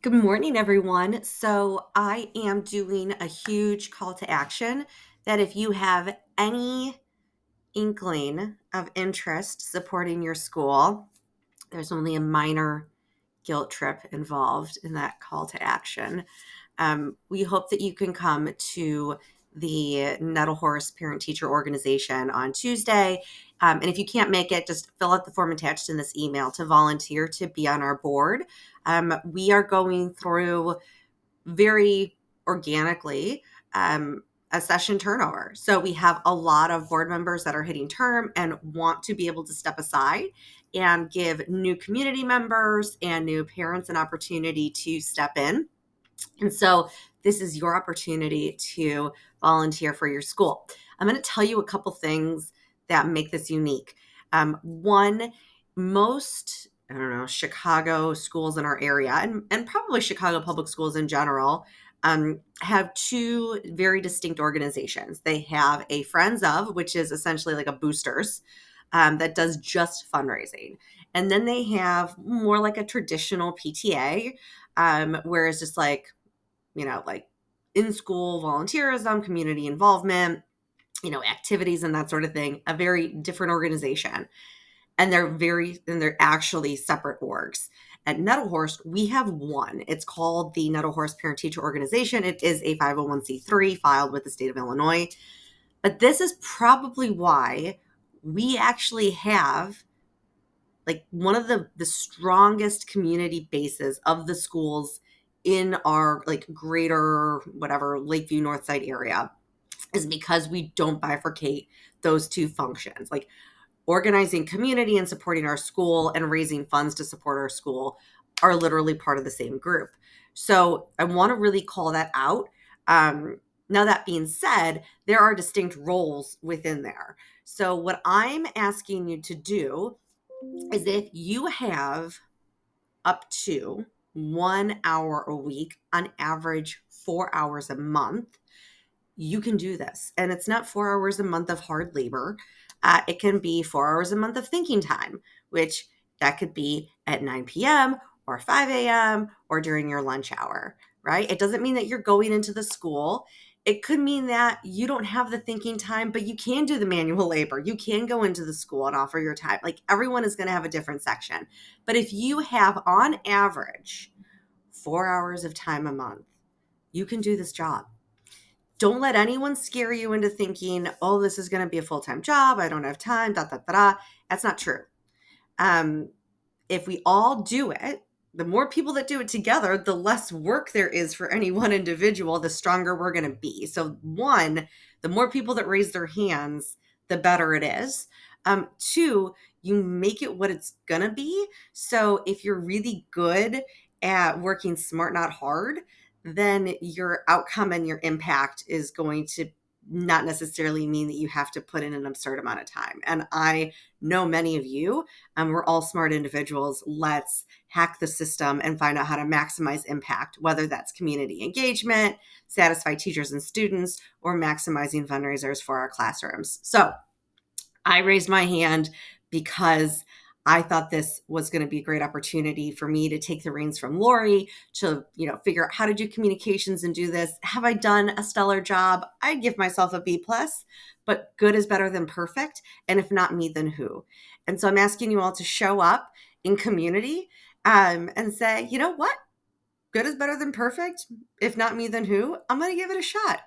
Good morning, everyone. So, I am doing a huge call to action that if you have any inkling of interest supporting your school, there's only a minor guilt trip involved in that call to action. We hope that you can come to the Nettlehorse Parent Teacher Organization on Tuesday. And if you can't make it, just fill out the form attached in this email to volunteer to be on our board. We are going through very organically a session turnover. So we have a lot of board members that are hitting term and want to be able to step aside and give new community members and new parents an opportunity to step in. And so this is your opportunity to volunteer for your school. I'm going to tell you a couple things that make this unique. One, most, I don't know, Chicago schools in our area and probably Chicago public schools in general have two very distinct organizations. They have a Friends of, which is essentially like a boosters that does just fundraising. And then they have more like a traditional PTA, where it's just like in school volunteerism, community involvement, activities and that sort of thing, a very different organization. And they're actually separate orgs. At Nettlehorst, we have one. It's called the Nettlehorst Parent Teacher Organization. It is a 501c3 filed with the state of Illinois. But this is probably why we actually have like one of the strongest community bases of the schools in our like greater whatever Lakeview Northside area is because we don't bifurcate those two functions. Like organizing community and supporting our school and raising funds to support our school are literally part of the same group. So I want to really call that out. Now, that being said, there are distinct roles within there. So, what I'm asking you to do is if you have up to 1 hour a week, on average, 4 hours a month, you can do this. And it's not 4 hours a month of hard labor. It can be 4 hours a month of thinking time, which that could be at 9 p.m. or 5 a.m. or during your lunch hour, right? It doesn't mean that you're going into the school. It could mean that you don't have the thinking time, but you can do the manual labor. You can go into the school and offer your time. Like everyone is going to have a different section. But if you have on average 4 hours of time a month, you can do this job. Don't let anyone scare you into thinking, oh, this is going to be a full-time job. I don't have time, da, da, da, da. That's not true. If we all do it, the more people that do it together, the less work there is for any one individual, the stronger we're going to be. So one, the more people that raise their hands, the better it is. Two, you make it what it's going to be. So if you're really good at working smart, not hard, then your outcome and your impact is going to not necessarily mean that you have to put in an absurd amount of time. And I know many of you, we're all smart individuals. Let's hack the system and find out how to maximize impact, whether that's community engagement, satisfy teachers and students, or maximizing fundraisers for our classrooms. So I raised my hand because I thought this was going to be a great opportunity for me to take the reins from Lori to, figure out how to do communications and do this. Have I done a stellar job? I'd give myself a B plus, but good is better than perfect. And if not me, then who? And so I'm asking you all to show up in community and say, you know what? Good is better than perfect. If not me, then who? I'm going to give it a shot.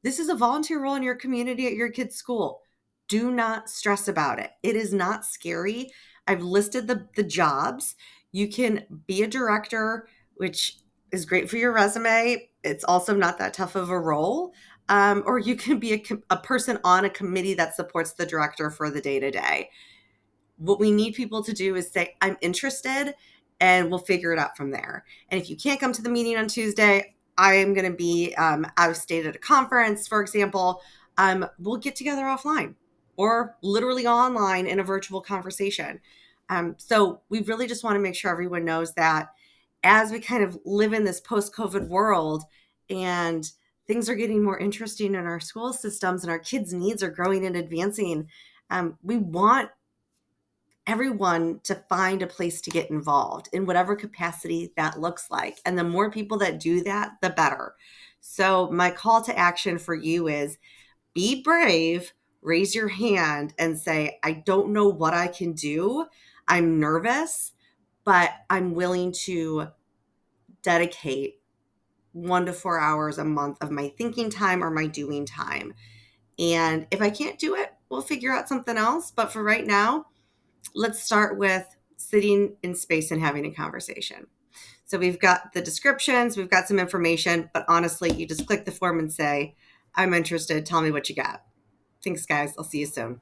This is a volunteer role in your community at your kid's school. Do not stress about it. It is not scary. I've listed the jobs. You can be a director, which is great for your resume. It's also not that tough of a role. Or you can be a person on a committee that supports the director for the day-to-day. What we need people to do is say, I'm interested, and we'll figure it out from there. And if you can't come to the meeting on Tuesday, I am going to be out of state at a conference, for example. We'll get together offline or literally online in a virtual conversation. So we really just want to make sure everyone knows that as we kind of live in this post-COVID world and things are getting more interesting in our school systems and our kids' needs are growing and advancing, we want everyone to find a place to get involved in whatever capacity that looks like. And the more people that do that, the better. So my call to action for you is be brave, raise your hand and say, I don't know what I can do. I'm nervous, but I'm willing to dedicate 1 to 4 hours a month of my thinking time or my doing time. And if I can't do it, we'll figure out something else. But for right now, let's start with sitting in space and having a conversation. So we've got the descriptions, we've got some information, but honestly, you just click the form and say, I'm interested. Tell me what you got. Thanks, guys. I'll see you soon.